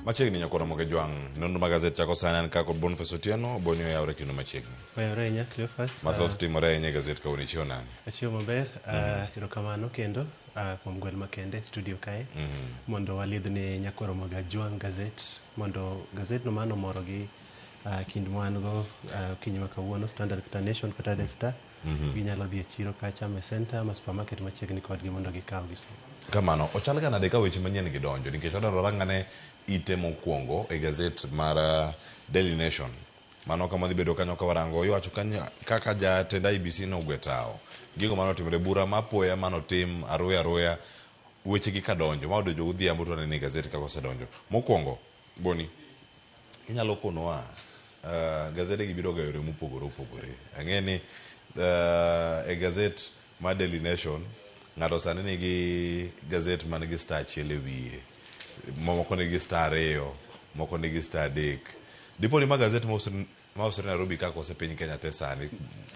Machiegni nyakoro moge jwang nonro magazet chako sana ka kod Boniface Otieno bonio ya oreki no machiegni. Bayore nya Cleophas. Mathoth timore e gazet ka unichio nani. Achio maber erokamano kendo kuom gwel makende studio kae mondo walidhne nyakoro moga jwang gazet mondo gazet no mano moro gi kind mwan go kinyi ma kawuono Standard kata Nation kata The Star ginyalo dhi e chiro kacha me center ma supermarket machiegni kodgi mondo gikaw giso. Kamano ochal ga nade ka weche manyien gidonjo nikech odaro rangane ite mokwongo e gazet mar Daily Nation. Mano kama dhi bedo kanyo ka warango iwacho kaka jatend IEBC no gwetao gigo mano timre bura mapoya mano tim aroya weche gi kadonjo ma odonjo godhiambo to ne gazet ka osedonjo mokwongo Boni inyalo konowa gazet gi biro gayore mopogore ang'eni e gazet mar Daily Nation ng'ato sani nigi gazet man gi star achiel e wiye, moko nigi star ariyo, moko nigi star adek. Dipo ni ma gazet ma osere Nairobi kako ose piny Kenya te sani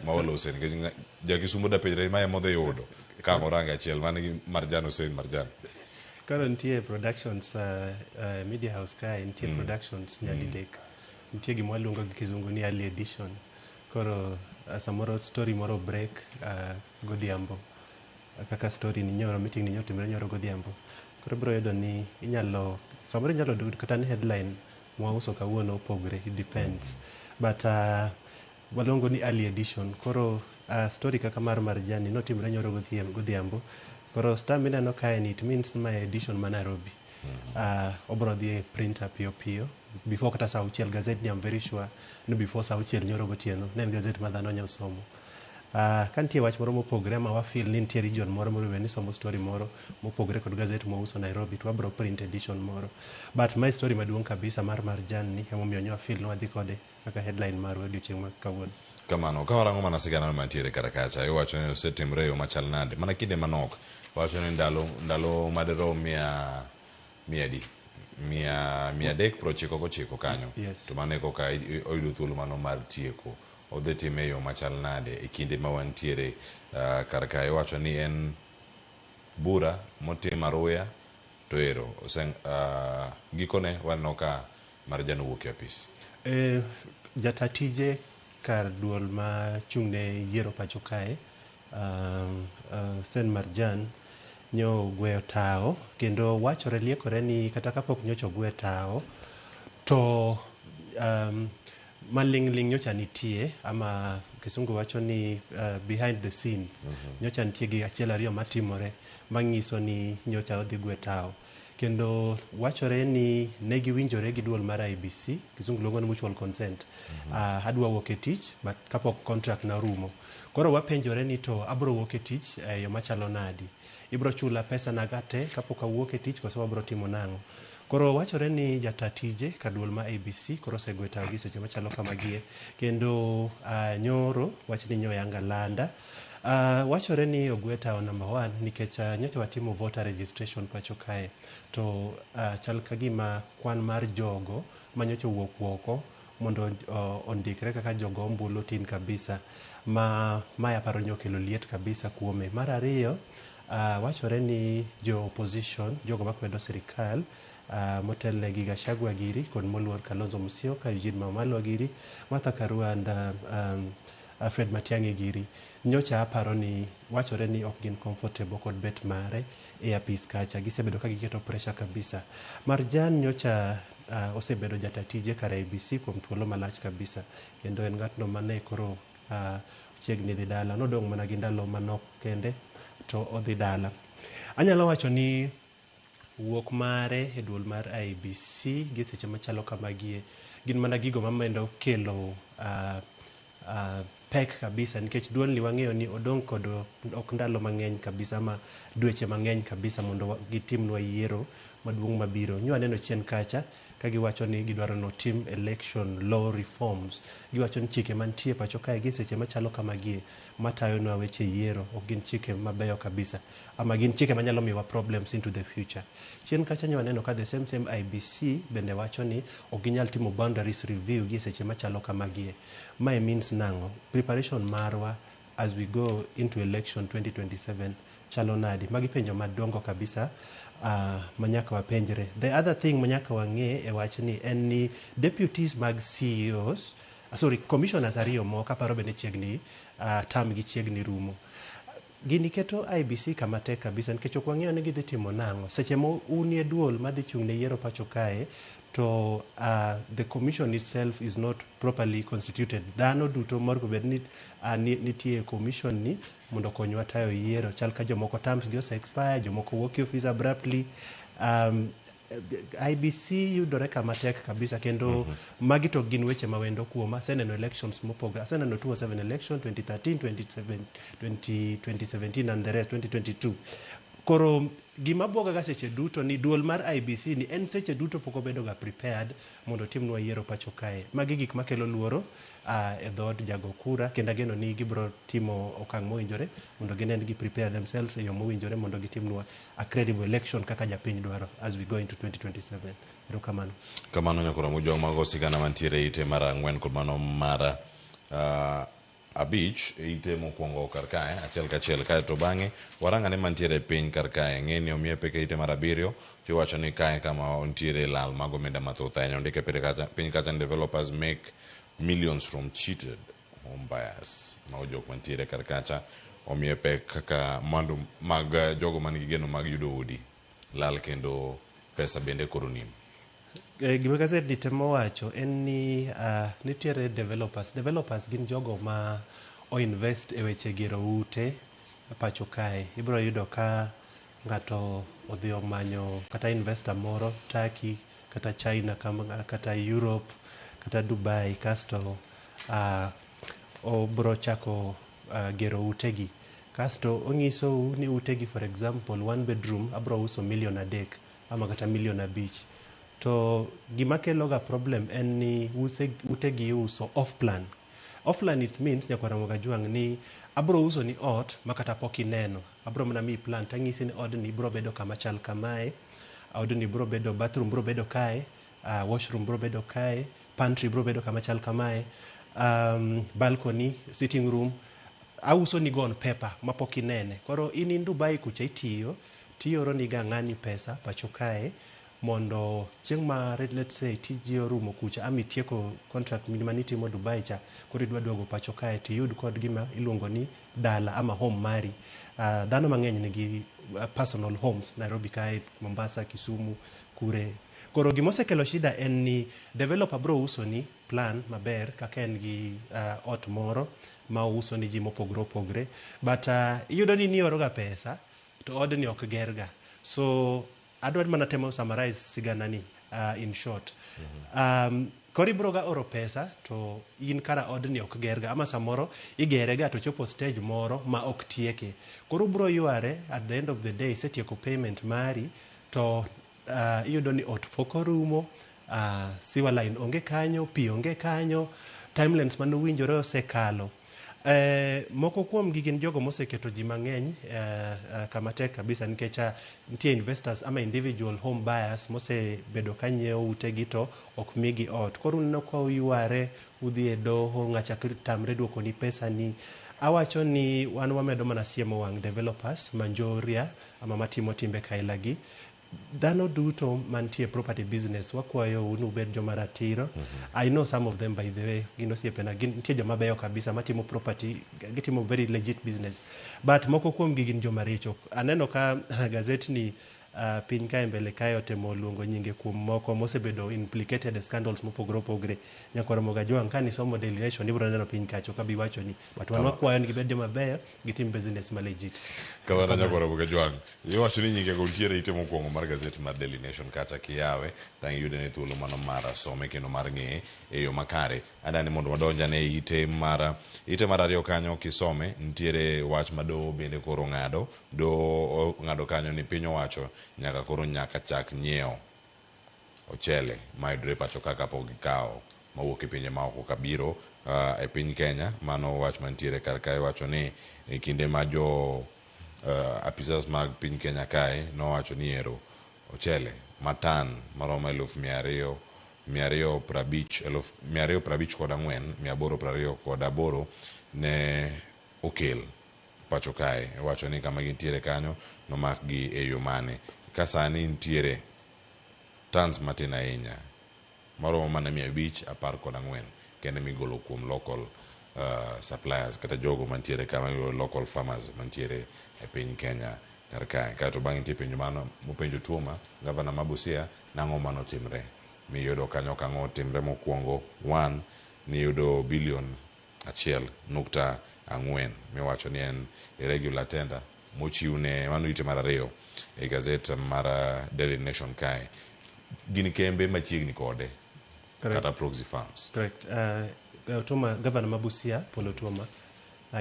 ma olose nikech jakisumo da penjre ma emo dhi yudo ka orange achiel man gi Marjan Hussein Marjan. Karo nitie productions media house kae nitie productions nyadidek. Nitie gima waluongo gi kizungu ni early edition. Koro samoro story moro break godhiambo kaka story ni nyoro meeting ni nyotimre nyoro godhiambo. Koro bro yudo ni samoro inyalo dud kata ni headline mwauso kawuono opogre, it depends. But waluongo ni early edition. Koro story kaka mar Marjani notimre nyoro godhiambo. Koro star mineno kae ni it means my edition ma Nairobi. Obro dhi e printer piyo before kata saa auchiel gazet ni I'm very sure no before saa auchiel nyoro gotieno ne en gazet ma dhano nyalo somo. Ka nitie wach moro mopogre ma wafeel ni nitie region moro moriwe ni somo story moro mopogre kod gazet mouso Nairobi to wabro print edition moro. But my story maduong' kabisa mar Marjan ni emomiyo nyo wafeel no wadhi kode kaka headline mar odiochieng' ma kawuono. Kamano ka warango mana sigana mantiere kata kacha iwacho ni osetimre yo machal nade mana kinde manok wacho ni ndalo madero 100 kanyo to mane koka oyudo thuolo mano mar tieko odhi time yo machal nade e kinde ma wantiere kar kae iwacho ni en bura motim aroya to ero gikone waneno ka Marjan owuok e apis. Jata tije kar duol ma chung'ne yiero pacho kae Sen Marjan nyo gweyo tao kendo wachore liekore ni kata kapok nyocho gwe tao to maling nyocha nitie ama kisungu wacho ni behind the scenes nyocha nitie gi achiel ariyo matimore mangiso ni nyocha odhi gwe tao kendo wachore ni negi winjore gi duol mar IEBC kisungu luongo ni mutual consent. Adwa wuok e tich but kapok contract na rumo koro wapenjore ni to abro wuok e tich yo machalo nadi, ibro chula pesa na gate kapok awuok e tich koso wabro timo nang'o. Koro wachore ni jata tije ka duol ma IEBC koro segweta gi seche machalo kamagie kendo nyoro wach ni nyoyanga landa wachore ni ogweta number 1 nikech nyocha watimo voter registration pacho kae to chal kagima kwan mar jogo manyocha wuok oko mondo ondikre kaka jogo ombulu tin kabisa ma aparo ni okelo liet kabisa kuome. Mar ariyo wachore ni jo opposition jogo makwedo sirikal motelne gi Gachagua giri kod moluor Kalonzo Musyoka, Eugene Wamalwa giri, Martha Karua and Fred Matiang'i giri nyocha aparo ni wachore ni ok gin comfortable kod bet mare e apis kacha gisebedo ka giketo pressure kabisa. Marjan nyocha osebedo jata tije kar IEBC kuom thuolo malach kabisa kendo en ng'atno mane koro chiegni dhi dala nodong' mana gi ndalo manok kende to odhi dala. Anyalo wacho ni wuok mare e duol mar IEBC gi seche machalo kamagie gin mana gigo mamendo kelo pek kabisa nikech duol ni wang'eyo ni odong' kod ok ndalo mang'eny kabisa ama dweche mang'eny kabisa mondo gitimnwa yiero maduong' mabiro. Nyo aneno chien kacha ka giwacho ni gidwaro no team election law reforms. Giwacho ni chike mantie pacho kae gi seche machalo kamagie matayo nwa weche yiero ok gin chike mabeyo kabisa ama gin chike manyalo miwa problems into the future. Chien kacha nyo aneno ka the same IEBC bende wacho ni ok ginyal timo boundaries review gi seche machalo kamagie. My means nango preparation marwa as we go into election 2027 chalo nadi. Magi penjo madongo kabisa manyaka wapenjre. The other thing manyaka wang'e e wach ni en ni deputies mag CEOs, commissioners ariyo moko aparo bende chiegni term gi chiegni rumo. Gini keto IBC kama tek kabisa nikech ok wang'eyo ni gidhi timo nang'o. Seche mo unie duol madhi chung' ne yiero pacho kae, to the commission itself is not properly constituted. Dhano duto morgo bed ni nitie commission ni mondo konywa tayo yiero. Chal ka jomoko terms gi ose expire, jomoko wuok office abruptly. IBC yudore kama tek kabisa kendo magi to gin weche mawendo kuoma. Aseneno elections mopogore. Aseneno 2007 election, 2013, 2017 and the rest, 2022. Koro gima buoga ga seche duto ni duol mar IBC ni en seche duto pok obedo ga prepared mondo timnwa yiero pacho kae. Magi gik makelo luoro e dhod jago kura kendo ageno ni gibro timo okang' mowinjore mondo ginen gi prepare themselves e yo mowinjore mondo gitimnwa a credible election kaka japiny dwaro as we go into 2027. Erokamano. Kamano nyakora mujong mago sigana mantiere ite mara 4 kod mano mara abich ite mokwongo kar kae achiel kachiel kae to bang'e warang'ane mantiere piny kar kae ng'e ni omiye peke ite mar abiriyo tiwacho ni kae kama ntiere lal mag omenda mathoth ahinya ondike piny kacha developers make millions from cheated home buyers. Mago jok mantiere kar kacha omiye pek kaka mwandu mag jogo manigi geno mag yudo udi lal kendo pesa bende koro nim. Gima gazet ni temo wacho en ni nitiere developers gin jogo ma o invest e weche gero ute pacho kae. Ibro yudo ka ng'ato odhi omanyo kata investor moro Turkey kata China kata Europe kata Dubai kasto obro chako gero utegi kasto ong'isou ni utegi for example 1 bedroom abro uso $1.3 million ama kata $1.5 million. To gima keloga problem en ni utegi uso off plan. Off plan it means nyakwara Mogajwang' ni abro uso ni ot makata pok ineno. Abro mana mi plan tang'isi ni odni bro bedo kama chal kamae, odni bro bedo bathroom bro bedo kae, washroom bro bedo kae, pantry bro bedo kama chal kamae, balcony, sitting room. Auso ni go on paper mapok inene. Koro in Dubai kucha tioro ni ga ng'ani pesa pacho kae mondo chieng' ma let's say tiji orumo kucha ami tieko contract minitimo Dubai cha koro idwa duogo pacho kae tiyud kod gima iluongo ni dala ama home mari. Dhano mang'eny nigi personal homes Nairobi kae, Mombasa, Kisumu, Kure. Koro gimosekelo shida en ni developer bro uso ni plan maber kaka en gi ot moro ma uso ni ji mopogre but iyudo ni nioro ga pesa to odni ok gerga. So adwaro mana temo summarize sigana ni in short. Kori broga oro pesa to in kara odni ok gerga ama samoro igerega to chopo stage moro ma ok tieke. Koro bro yuare at the end of the day setieko payment mari to iyudo ni ot poko rumo, sewer line onge kanyo, pi onge kanyo, timelines manowinjore osekalo. Moko kuom gigin jogo moseketo ji mang'eny kama tek kabisa nikech nitie investors ama individual home buyers mosebedo ka nyiewo utegi to ok migi ot. Koro uneno ka uyuare udhi e doho ng'acha tamre duoko ni pesa ni. Awacho ni wan wamedo mana siemo wang' developers manjoria ama matimo timbe kailagi. Dhano duto mantie property business wakwayo unu bed joma ratiro. I know some of them by the way, gino siepena nitie joma beyo kabisa matimo property, gitimo very legit business, but moko kuom gin joma richo. Aneno ka gazet ni piny kae mbele kae otemo luongo nyinge kuom moko mosebedo implicated e scandals mopogre Nyakwara Mogajwang' ka ni somo Daily Nation ibro neno piny kacho ka biwacho ni but wan wakwayo ni gibed joma beyo gitim business ma legit. Kawara Nyakwara Mogajwang' iwacho ni nyinge go ntiere ite mokwongo mar gazet mar Daily Nation kacha kiyawe tang' yude ne thuolo mano mar some kendo mar ng'e e yo makare. Adani mondo wadonja ne ite mar ariyo kanyo kisome ntiere wach mado bende koro ng'ado kanyo ni piny owacho nyaka chak nyiewo ochele mayudre pacho kaka pok gikawo mawuok e pinje maoko kabiro e piny Kenya. Mano wach mantiere kar kae wacho ni e kinde ma jo apisas mag piny Kenya kae nowacho ni ero ochele matan maromo 254,828 ne okel pacho kae. Wacho ni kama gintiere kanyo nomak gi e yo mane. kasani ntiere tons matin ahinya maromo mana 514 kende migolo kuom local suppliers kata jogo mantiere kama local farmers mantiere e piny Kenya kar kae. Kato bang'e nitie penjo mano mopenjo Tuoma gavana ma Busia nang'o mano timre miyudo kanyo kang'o timre. Mokwongo 1 niyudo bilion 1.4 miwacho ni en irregular tender mochiwne mano ite mar 2 e gazet mar Daily Nation kae. Gini kembe machiegni kode kata proxy farms. Correct. Tuoma gavana ma Busia Polo Tuoma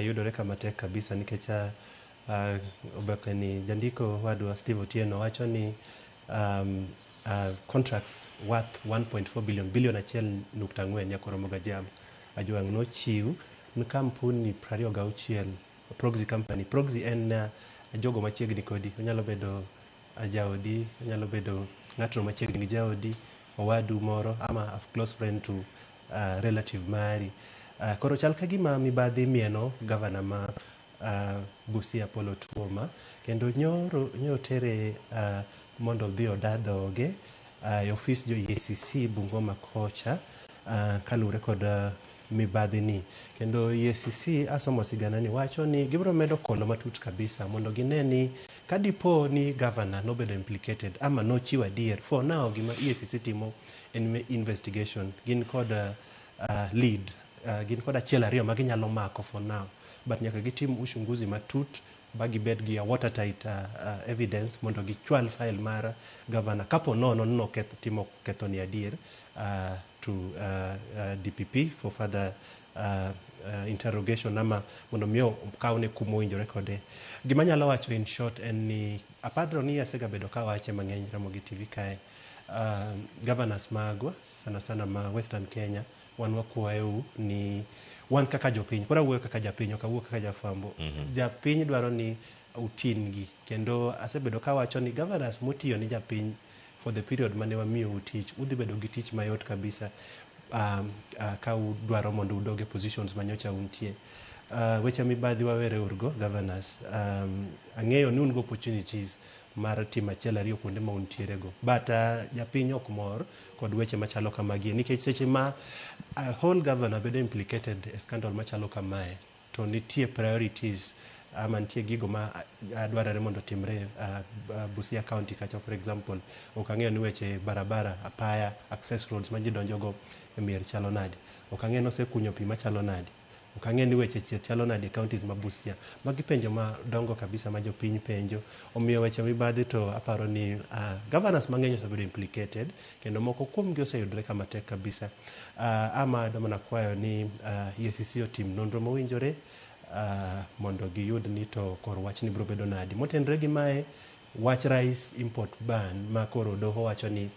yudore kama tek kabisa nikech obeke ni jandiko wadwa Steve Otieno wacho ni contracts worth 1.4 bilion 1.4 nyakoromo gajam ajwang' nochiw ni kampuni 26 proxy company. Proxy en jogo machiegni kodi, onyalo bedo jaodi, onyalo bedo ng'ato machiegni gi jaodi, owadu moro ama a close friend to relative mari. Koro chal ka gima mibadhi mieno gavana ma Busia Polo Tuoma kendo nyoro tere mondo dhi odadhoge e ofis jo EACC Bungoma kocha kalure kod mibadhi ni. Kendo EACC asomo sigana ni wacho ni gibro medo kolo matut kabisa mondo gineni kadipo ni governor nobedo implicated ama nochiwa adier. For now gima EACC timo en investigation, gin kod lead, gin kod achiel ariyo ma ginyalo mako for now, but nyaka gitim uchunguzi matut ba gibed gi watertight evidence mondo gichwal file mar governor kapo nono timo ketho ni adier to DPP for further interrogation ama mondo miyo kawne kumo winjore kode. Gima nyalo wacho in short en ni apadro ni asega bedo ka wache mang'eny Ramogi TV kae. Governors magwa sana ma Western Kenya wan wakwayou ni wan kaka jopiny, kora wuoyo kaka japiny ok awuo kaka jafambo. Japiny dwaro ni utin gi kendo asebedo ka wacho ni governors motiyo ni japiny for the period mane wamiyo utich udhi bedo gi tich mayot kabisa ka udwaro mondo udoge positions manyocha untie. Weche mibadhi wawere urgo governors. Ang'eyo ni un go opportunities mar timo achiel ariyo kuonde ma untiere go, but japiny ok mor kod weche machalo kamagi nikech seche ma whole governor bedo implicated e scandal machalo kamae to nitie priorities ama nitie gigo ma dwarore mondo timre Busia County kacha. For example, ok ang'eyo ni weche barabara, apaya, access roads ma ji donjogo e mier chalo nade, ok ang'eyo ni osekunyo pi machalo nade, ok ang'eyo ni weche chieth chalo nade counties ma Busia. Magi penjo ma dongo kabisa ma jopiny penjo, omiyo weche mibadhi to aparo ni governors mang'eny osebedo implicated kendo moko kuomgi oseyudore kama tek kabisa. Ama damana kwayo ni EACC otim nonro mowinjore mondo giyud ni to koro wach ni bro bedo nadi. Motenre gi mae wach rice import ban ma koro doho wacho ni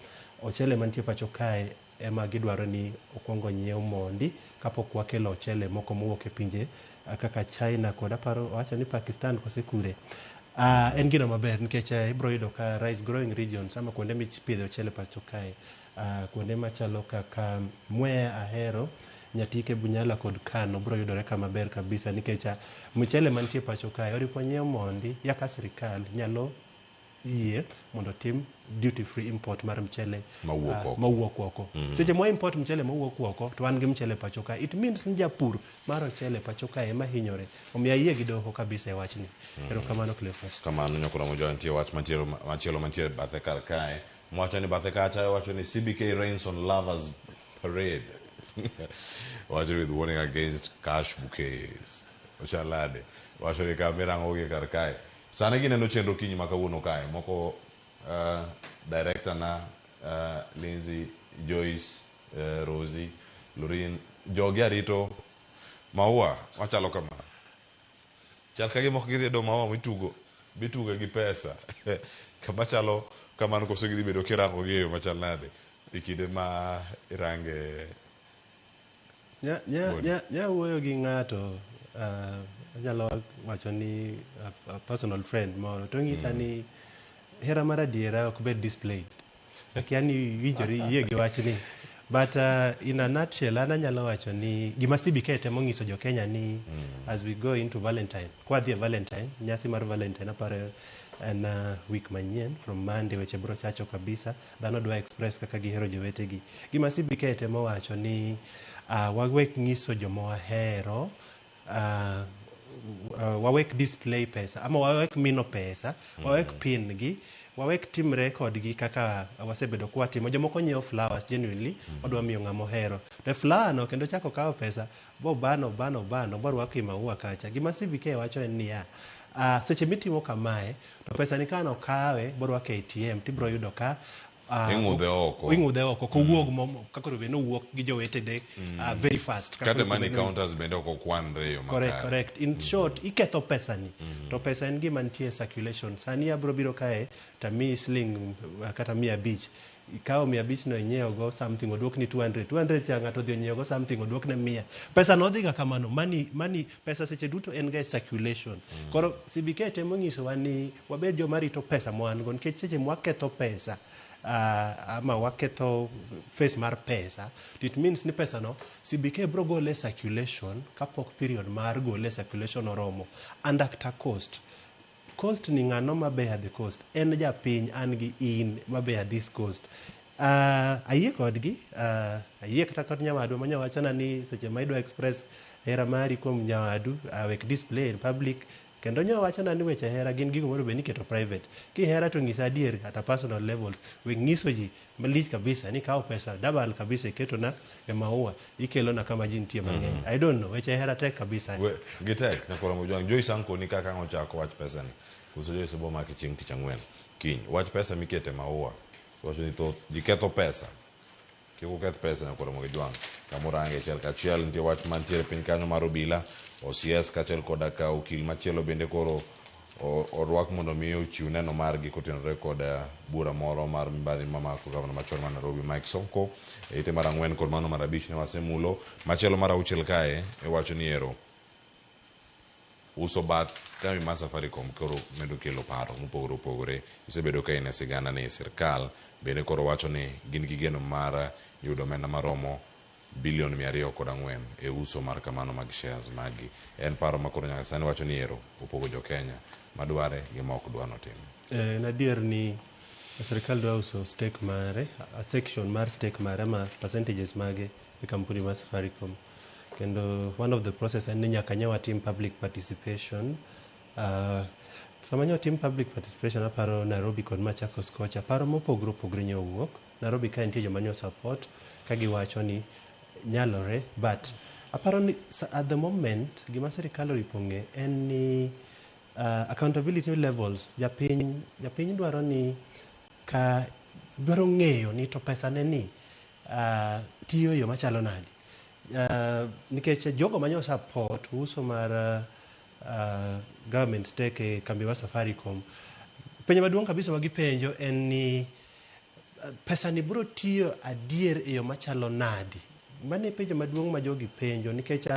ochele mantie pacho kae ema gidwaro ni okwongo nyiew mondi kapok wakelo ochele moko mowuok e pinje kaka China kod aparo wacho ni Pakistan kosekure. En gino maber nikech ibro yudo ka rice growing regions ama kuonde mipidhe ochele pacho kae, kuonde machalo kaka Mwea, Ahero, Nyatike, Bunyala kod Kano bro yudore kama ber kabisa nikech mchele mantie pacho kae oripo nyiew mondi yaka sirikal nyalo yie mondo tim duty free import mar mchele mawuok oko. Seche mo import mchele mawuok oko to an gi mchele pacho kae, it means ni japur mar mchele pacho kae ema hinyore. Omiyo yie gi doho kabisa e wachni. Erokamano Cleophas. Kamano nyakoro mojo nitie wach machielo mantiere bathe kar kae. Mwacho ni bathe kacha wacho ni CBK rains on lovers parade. Wacho with warning against cash bouquets. Ochalade. Wacho ni kamera ngoge kar kae. Sana gineno chenro kinyi makawuono kae. Moko director na Lindsay, Joyce, Rosie, Lorin, jogi arito maua machalo kama. Chal kage moko gidhi do maua mitugo gi pesa. Kama chalo kamano koso gidhi bedo kirango gi machal nade. Ikide ma irange nya wuoyo gi ng'ato anyalo wacho ni a personal friend moro to ng'isa ni hera mar adiera ok bed displayed. Yaani winjori yie gi wachni. But in a nutshell anyalo wacho ni gima CBK temo ng'iso jo Kenya ni as we go into Valentine, kwa dhi Valentine, nyasi mar Valentine aparo en week manyien from Monday weche bro chacho kabisa dhano dwa express kaka gihero jowetegi. Gima CBK temo wacho ni wawek nyiso joma wahero wawek display pesa ama wawek mino pesa wawek pin gi wawek timre kodgi kaka wasebedo kwatimo. Jomoko nyiewo flowers genuinely odwa miyo ng'amo hero to flower no kendo chako kawo pesa bo bano borwako maua kacha. Gima CBK wacho en niya seche mitimo kamae to pesa ni kano kawe borwako ATM tibro yudo ka ing'udhe oko kowuog kaka robe no wuok gi jowetede very fast kata money counters bende oko kwanre yo makare. Correct. In short iketho pesa ni to pesa en gima nitie circulation. Sani abro biro kae ta mi sling kata 100 ikawo 100 no inyiewo go something odwok ni 200 cha ng'ato dhi onyiewo go something odwok ne 100 pesa no dhiga kamano. Money pesa seche duto en ga circulation. Koro CBK temo nyisowa ni wabed joma rito pesa mwan go nikech seche mwaketho pesa ama waketho face mar pesa it means ni pesa no CBK bro gole circulation kapok period mar gole circulation oromo. And after cost ni ng'ano mabe at the coast en japiny an gi in mabe at this coast. Ayie kodgi ayie kata kod nyawadu manyawachana ni seche maidwa express hera mari kuom nyawadu wek display in public kendo nyawachana ni weche hera gin gigo moro be niketo private. Ki hera to ng'isa adier at a personal levels wek ng'iso ji malich kabisa ni kawo pesa double kabisa iketo na e maua ikelo na kama ji nitie mang'eny. I don't know weche hera tek kabisa gitek na koro mojwang Joyce Sanko ni kaka ngochako wach pesa ni kuso Joyce bo maki chieng' tich ang'wen kiny wach pesa mikete maua wacho ni to giketho pesa kiko keth pesa na koro mojwang kamorange chel kachiel nitie wach mantiere piny kanyo mar obila OCS kachel koda ka okil machielo bende koro orwak mondo mi ochiw neno margi kotenore koda bura moro mar mibadhi mamako gavana machon mar Nairobi Mike Sonko ite mar 4 kod mano mar 5 ne wasemulo machielo mar 6 kae wacho ni ero uso bath kami mar Safaricom koro medo kelo paro mopogore isebedo ka ine sigana ni sirkal bende koro wacho ni gin gi geno mar yudo omenda maromo bilion 204 e uso mar kamano mag shares magi. En paro makoro nyaka sani wacho ni ero opogo jo Kenya madware gi ma ok dwano timo. Nadier ni sirkal dwa uso stake mare a section mar stake mare ma percentages mage e kampuni mar Safaricom kendo one of the process en ni nyaka nyawa team public participation. Sama nyawa team public participation aparo Nairobi kod Machakos kocha paro mopogore nyawa wuok Nairobi ka nitie joma nyo support kagi wacho ni nyalore but aparo ni at the moment gima sirkal oriponge en ni accountability levels japiny dwaro ni ka dwaro ng'eyo ni to pesa ne ni tiyo yo machalo nadi nikech jogo manyo support uso mar government stake e kambi wa Safaricom penjo maduong' kabisa magipenjo en ni pesa ni bro tiyo adier e yo machalo nadi. Mane penjo maduong' ma jogi penjo nikech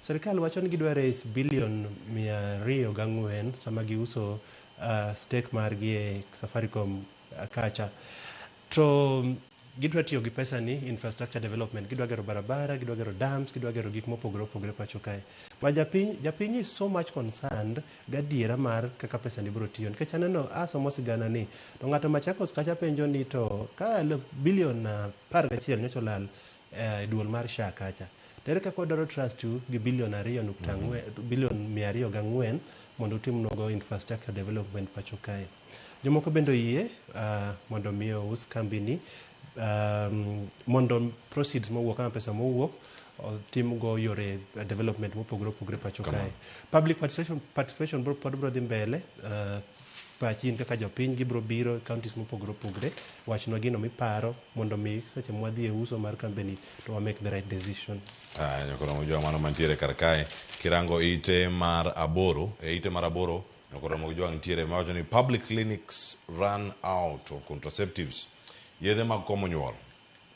serikal wacho ni gidwa raise bilion 204 sama giuso stake margi e Safaricom kacha to gidwa tiyo gi pesa ni infrastructure development gidwa gero barabara gidwa gero dams gidwa gero gik mopogore pacho kae ma japiny is so much concerned gadiera mar kaka pesa ni bro tiyo nikech aneno asomo sigana ni to ng'ato Machakos kacha penjo ni to ka bilion 11 nyocha lal duol mar SHA kacha tere kaka odoro trust gi bilion 2.4 bilion 204 mondo utim nogo infrastructure development pacho kae. Jomoko bendo yie mondo miyo us kambini mondo proceeds mowuok kama pesa mowuok tim go yore development mopogore pacho kae. Public participation bro dhi mbele pachin kaka jopiny gibro biro counties mopogore wachnwa gino miparo mondo mi seche mwadhi e uso mar company to wa make the right decision. Nyakoro mojwa mano mantiere kar kae kirango ite mar aboro nyakoro mojwa ntiere mawacho ni public clinics run out of contraceptives yedhe mag komo nyuol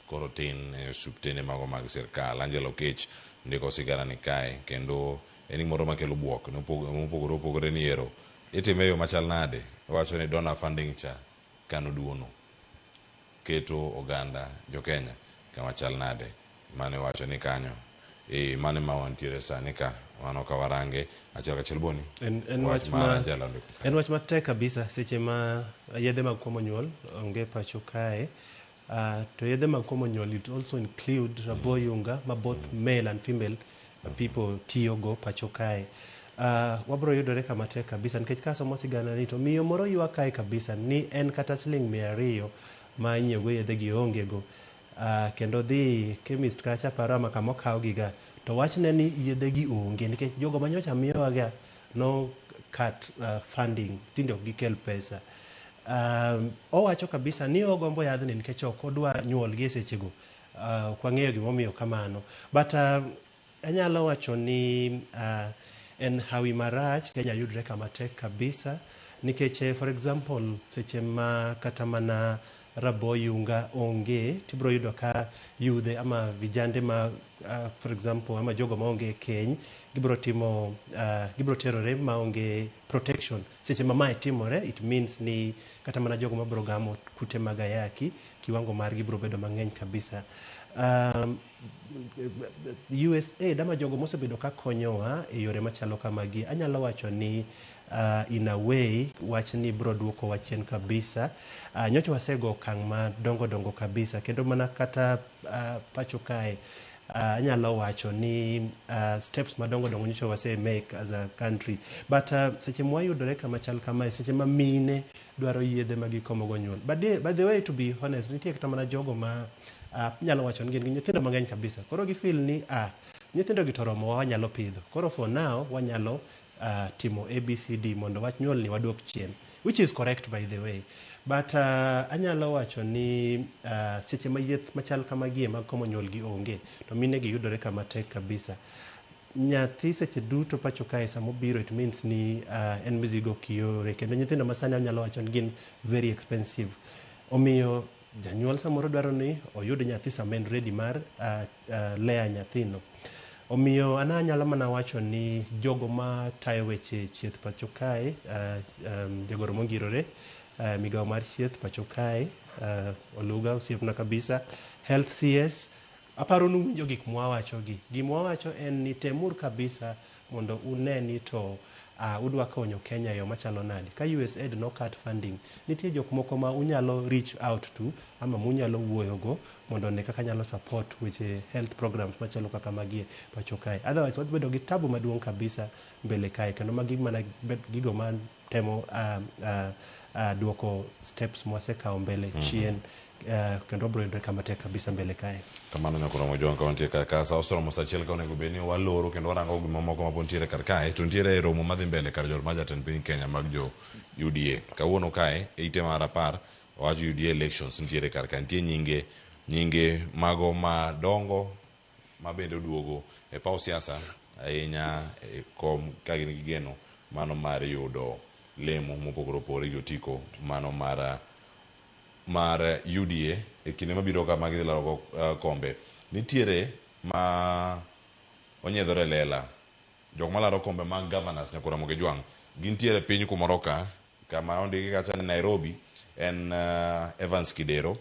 koro tin subtene mago mag sirkal. Angelo Kech ndiko sigara ni kae kendo eni moro makelo buok mopogore ni ero itime yo machal nade wacho ni donor funding cha kano duono keto oganda jo Kenya kama chal nade mane wacho ni kanyo mane ma wantiere sani ka mano ka warange achiel kachiel boni en wach matek kabisa seche ma yedhe mag komo nyuol onge pacho kae. To yedhe mag komo nyuol it also include raboyunga ma both male and female people tiyogo pacho kae. Wabro yudore kama tek kabisa nikech kasomo sigana ni to miyo moro ywa kae kabisa ni en kata $200 ma inyiewo yedhe gi onge go. Kendo dhi chemist kacha parama kama okaw giga to wachne ni yedhe gi onge nikech jogo manyocha miyowaga no cut funding tinde ok gikel pesa. Owacho kabisa ni ogombo yadhni nikech ok odwa nyuol gi sechego. Ok wang'eyo gimomiyo kamano, but anyalo wacho ni en hawi marach Kenya yudre kama tek kabisa nikech for example seche ma kata mana raboyunga onge tibro yudo ka yudhe ama vijande ma for example ama jogo ma onge keny gibro terore ma onge protection seche ma mae timore. It means ni kata mana jogo ma bro gamo kute mag ayaki kiwango mar gibro bedo mang'eny kabisa. USAID ama jogo mosebedo ka konyowa e yore machalo kamagi anyalo wacho ni in a way wach ni bro duoko wachien kabisa. Nyocha wasego okang' ma dongo kabisa kendo mana kata pacho kae anyalo wacho ni steps madongo nyocha wase make as a country, but seche mwayudore kama chal kama seche ma mine dwaro yedhe magikomo go nyuol. By the way, to be honest, nitie kata mana jogo ma nyalo wacho ni gin gi nyithindo mang'eny kabisa, koro gifeel ni nyithindo gi toromo wanyalo pidho, koro for now wanyalo timo ABCD mondo wach nyuol ni waduok chien, which is correct by the way, but anyalo wacho ni seche ma yieth machal kamagie mag komo nyuol gi onge to mine gi yudore kama tek kabisa. Nyathi seche duto pacho kae samobiro it means ni en mizigo kiore kendo nyithindo masani anyalo wacho ni gin very expensive, omiyo janyuol samoro dwaro ni oyud nyathi sama en ready mar lea nyathino. Omiyo anyalo mana wacho ni jogo ma tayo weche chieth pacho kae, jagoro mongirore migawo mar chieth pacho kae, Oluga osiepna kabisa, Health CS, aparo nuwinjo gik mwawachogi. Gimwawacho en ni temur kabisa mondo une ni to udwa konyo Kenya yo machalo nadi. Ka USAID no cut funding, nitie jok moko ma unyalo reach out to ama munyalo wuoyogo mondo ne kaka nyalo support weche health programs machalo kaka magie pacho kae. Otherwise wabedo gi tabu maduong' kabisa mbele kae kendo magi mana gigo man temo duoko steps mwasekawo mbele chien kendo bro yudre kama tek kabisa mbele kae. Kamano nyakoro mojon ka wantie ka sa osoro mosachiel ka onego beni waloro kendo warango gimo moko ma pontiere kar kae to ntiere romo madhi mbele kar jor majatend piny Kenya mag jo UDA kawuono kae ite mar 10 owacho UDA elections ntiere kar kae, ntie nyinge mago madongo ma bende oduogo e paw siasa ahinya kom ka gin gi geno mano mar yudo lemo mopogore opogore gi otiko mano mar UDA e kinde mabiro ka magi laro kombe. Nitiere ma onyedhore lela jok malaro kombe mag governors nyakora Moge Jwang gintiere piny kumoro ka kama ondiki kacha ni Nairobi en Evans Kidero,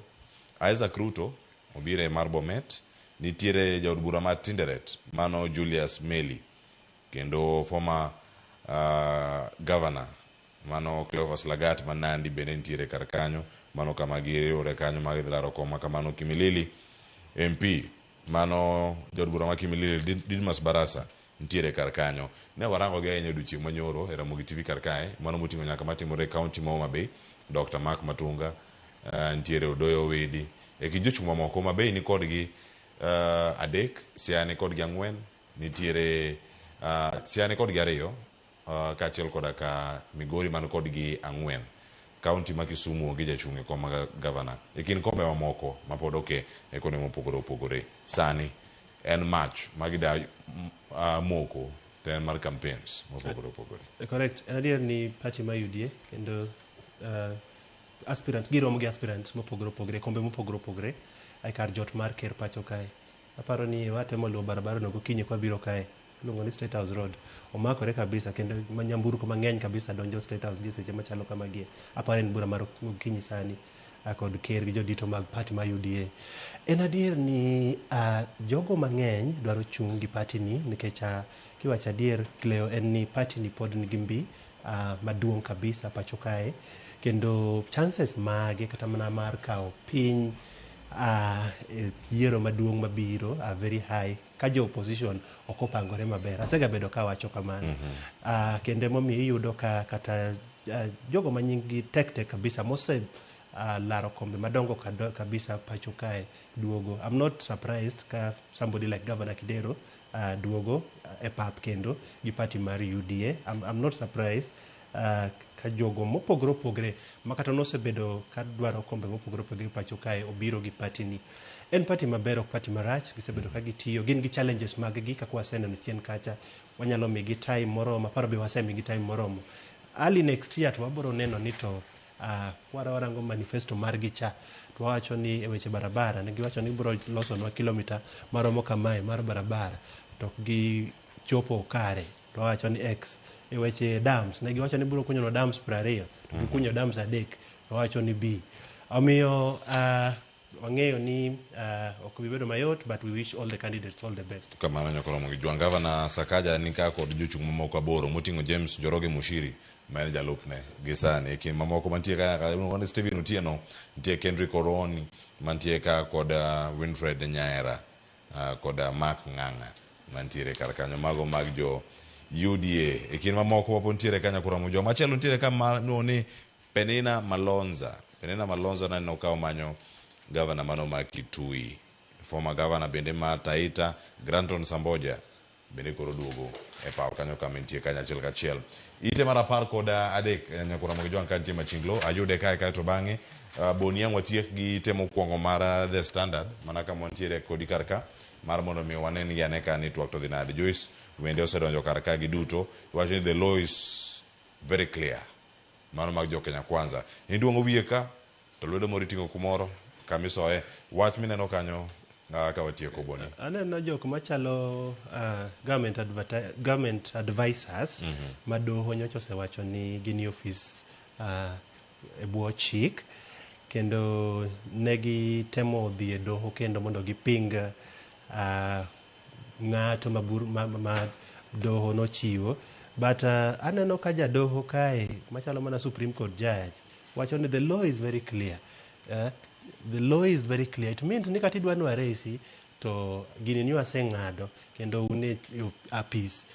Isaac Ruto obire mar Bomet, nitiere jaod bura mar Tinderet mano Julius Meli kendo former governor mano Cleophas Lagat Manandi bende nitiere kar kanyo mano kama giriwore kanyo mag laro koma kamano Kimilili MP mano jaod bura mar Kimilili Didmas Barasa nitiere kar kanyo. Ne warango gi ahinya odiochieng' manyoro e Ramogi TV kar kae mano moting'o nyaka matimore e kaunti ma Homa Bay, Dr. Mark Matunga nitiere Odoyo Wedi e kind jochung' mamoko Homa Bay ni kodgi adek, Siaya ni kodgi 4, nitiere Siaya ni kodgi 2 kaachiel koda ka Migori man kodgi 4. Kaunti ma Kisumu gi jachung' e kom mag gavana e kin kombe mamoko mapod oke e kone mopogore opogore. Sani en match magida moko ten mar campaigns mopogore opogore. Correct. En adier ni party ma UDA kendo aspirants giromo gi aspirants mopogore opogore kombe mopogore opogore ai kar jot mar ker pacho kae. Aparo ni watemo luwo barabara no gokinyi kwa biro kae luongo ni State House Road omakore kabisa kendo manyamburko mang'eny kabisa donjo State House gi seche machalo kamagie. Aparo en bura mar gokinyi sani kod ker gi jodito mag party ma UDA. En adier ni jogo mang'eny dwaro chung' gi party ni nikech kiwacho adier Cleo en ni party ni pod nigi mbi maduong' kabisa pacho kae, kendo chances mage kata mana mar kawo piny yiero maduong' mabiro very high ka jo opposition ok opangore maber. Asega bedo ka wacho kamano. Kendo emomiyo iyudo ka kata jogo ma nyinggi tek kabisa mose laro kombe madongo kabisa pacho kae duogo. I'm not surprised ka somebody like Governor Kidero duogo e pap kendo gi party mar UDA. I'm not surprised ka jogo mopogore opogore makata nosebedo ka dwaro kombe mopogore opogore pacho kae obiro gi party ni. En party maber, ok party marach. Gisebedo ka gitiyo, gin gi challenges mag gi kaka waseneno chien kacha. Wanyalo migi time moromo, aparo be wasemigi time moromo. Early next year to wabiro neno ni to warango manifesto margi cha to wacho ni e weche barabara ne giwacho ni biro losonwa kilomita maromo kamae mar barabara to gi chopo kare to wacho ni X. E weche dams ne giwacho ni biro kunyo dams 20 to gikunyo dams 3 to wacho ni B. Omiyo wang'eyo ni ok bibedo mayot, but we wish all the candidates all the best. Kamano Nyakoro Mogijwang. Gavana Sakaja ni ka kod jochung' mamoko aboro moting'o James Joroge Mushiri ma en jalupne gi sani. E kind mamoko mantie ka Stephen Otieno, nitie Kendrick Oroni, mantie ka kod Winfred Nyaera kod Mark Ng'ang'a mantiere kar kanyo, mago mag jo UDA. E kind mamoko wapo ntiere ka Nyakoro Mogijwang. Machielo ntiere ka ni Penina Malonza na nokawo manyo Governor mano ma Kitui. Former governor bende ma Taita, Granton Samboja bende koro duogo e paw kanyo kamentie kanya achiel kachiel. Ite mar 10 kod adek Nyakoro Mogijwang kantie Machinglo ayude kae to bang'e Boniang watiek gi temo kuongo mar The Standard mana ka montiere kodi karka mar mondo mi wanen yane ka ni twak to dhi nade. Joyce wende osedonjo karka gi duto, wacho ni the law is very clear. Mano mag jo Kenya Kwanza induongo wiye ka to lwedo moro iting'o kumoro kamisoe wach mineno kanyo ka watieko Boni. Aneno jok machalo government advisors ma doho nyocha osewacho ni gin office e bwo chik, kendo negi temo dhi e doho kendo mondo giping ng'ato ma doho nochiwo, but aneno ka jadoho kae machalo mana Supreme Court judge wacho ni the law is very clear. The law is very clear. It means ni kati dwanu aresi to gini ni waseng'ado kendo une apis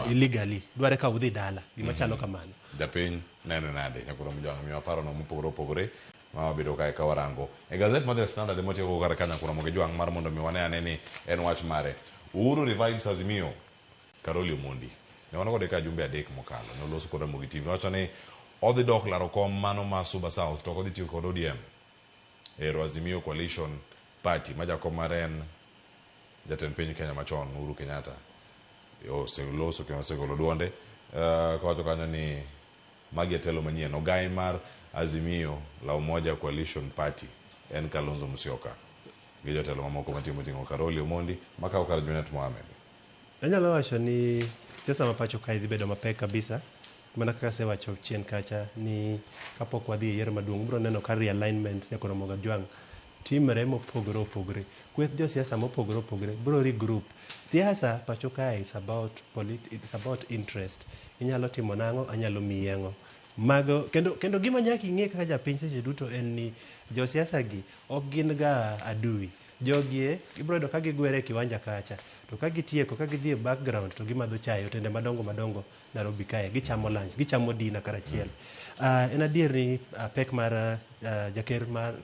illegally dware ka udhi dala gima chalo kamano. Japiny nene nade Nyakoro Mogijwang miwa paro no mopogore opogore ma wabedo kae ka warango e gazet mar The Standard motieko kar ka Nyakoro Mogijwang mar mondo mi wane ane ni en wach mare. Uhuru revives Azimio. Karoli Omondi ne wan kode ka jumbe 3 mokalo noloso kod Ramogi TV, wacho ni odhi dok laro kom mano ma Suba South to odhi tiyo kod ODM ero Azimio Coalition Party ma jakom mare en jatend piny Kenya machon Uhuru Kenyatta. Oseloso kendo osegolo duonde kawacho kanyo ni magi telo manyien. Ogai mar Azimio la Umoja Coalition Party en Kalonzo Musyoka gi jotelo mamoko matimo ting'o Karoli Omondi makawo kar Junet Mohamed. Anyalo wacho ni siasa ma pacho kae dhi bedo mapek kabisa, mana kaka sewacho chien kacha ni kapok wadhi e yiero maduong' biro neno ka realignment Nyakoro Mogijwang timre mopogore opogore. Kweth jo siasa mopogore opogore biro regroup. Siasa pacho kae it's about interest. Inyalo timo nang'o, anyalo miyi ang'o. Mago kendo gima nyaka ing'e kaka japiny seche duto en ni jo siasa gi ok gin ga adui. Jogie ibiro yudo ka gigwere e kiwanja kacha, to ka gitieko ka gidhi e background to gimadho chayo tende madongo Nairobi kae, gichamo lunch, gichamo dina karachiel. En adier ni pek mar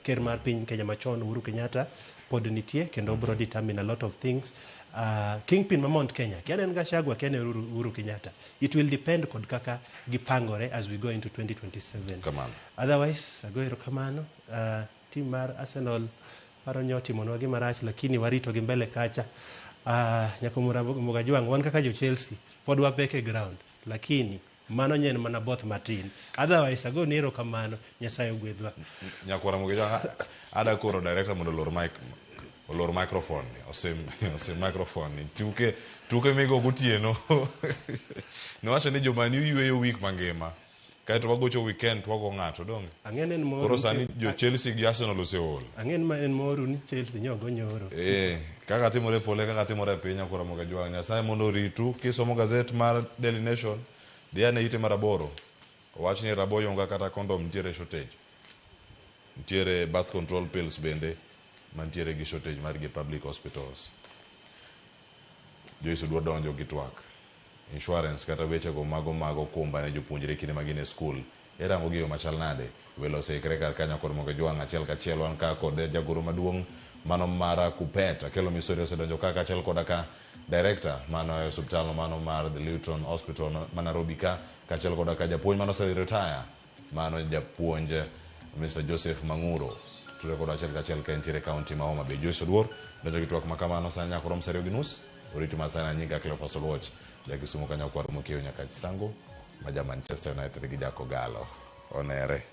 ker mar piny Kenya machon Uhuru Kenyatta pod nitie kendo biro determine a lot of things. Kingpin ma Mount Kenya kiane en Gachagua kiane Uhuru Kenyatta, it will depend kod kaka gipangore as we go into 2027. Kamano. Otherwise ago erokamano. Team mar Arsenal paro ni otimonwa gima rach lakini warito gi mbele kacha. Nyakoro Mogijwang wan kaka jo Chelsea pod wapek e ground lakini mano nyen mana both matin. Otherwise ago nero kamano, Nyasaye ogwedhwa. Nyakoro Mogijwang ada koro director mondo olor microphone ose microphone tuke migo gotieno. Nowacho ni joma ni yweyo week mangima kaito wagocho weekend twago ng'ato dong. Ang'en en moru. Koro sani jo Chelsea gi Arsenal oseol. Ang'en ma en moru ni Chelsea nyogo nyoro. Kaka timore pole kaka timore piny akora moga jwang Nyasaye mondo ritu kisomo gazet mar Daily Nation diane ite mar 8 owach ni raboyonga kata kondom nitiere shortage. Nitiere birth control pills bende mantiere gi shortage mar gi public hospitals. Joiso dwa donjo gi twak. Insurance kata weche go mago kumba ne jopuonjre kinde magine school. Erango gi yo machal nade. Welo sekre kar kanyo kod moga jwang achiel kachiel wan ka kod jagoro maduong' mano mara Kupet akelo misori osedonjo kaka achiel koda ka director mano e hospital mano mar the Luton Hospital ma Nairobi ka achiel koda ka japuonj mano se retire mano japuonj Mr. Joseph Manguro tule koda achiel ka entiere county ma Homa Bay. Joyce Oduor donjo gi twak makamano sa nyako rom serio gi nus oriti masana nyinga Cleophas Oluoch jakisumo kanyo kwaro mokiewo nyaka Chisango maja Manchester United gi jako galo onere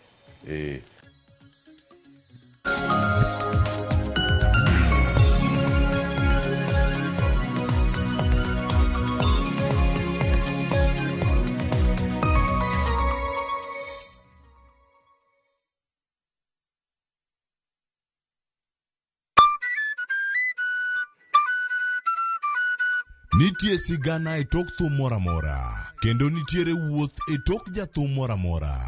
Nitie sigana e tok thum moramora kendo nitiere wuoth e tok jathum moramora.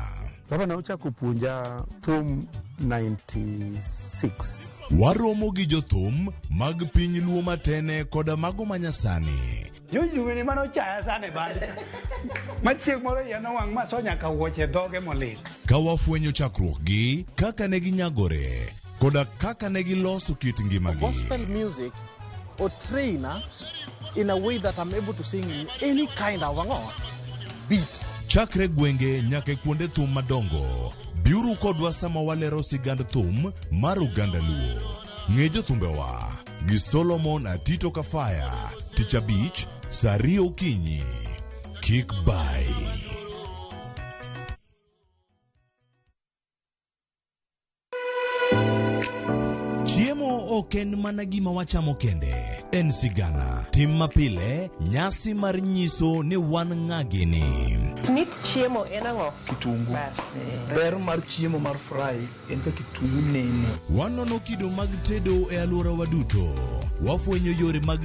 Baba na uchako puonja thum 96. Waromo gi jothum mag piny luo matene koda mago manyasani. Yujugini mano chaya sane bande. Machieg moro yano wang masonya ka wuoche dhoge molit. Ka wafwenyo chakruok gi kaka ne ginyagore koda kaka ne giloso kit ngimagi. Gospel music or trainer in a way that I'm able to sing in any kind of beat. Chakre gwenge nyake kuonde thum madongo. Biuru kodwa sama walero sigand thum mar Uganda Luo. Ng'e jothumbewa gi Solomon Atito Kafaya, Ticha Beach, Sario Okinyi, Kick by. Chiemo oken mana gima wachamo kende. En sigana. Tim mapile, nyasi mar nyiso ni wan ng'agini. Mit chiemo en ang'o? Kitungu. Ber mar chiemo mar fry en ka kitungu nene. Wanono kido mag tedo e alwora waduto. Wafwenyo yore mag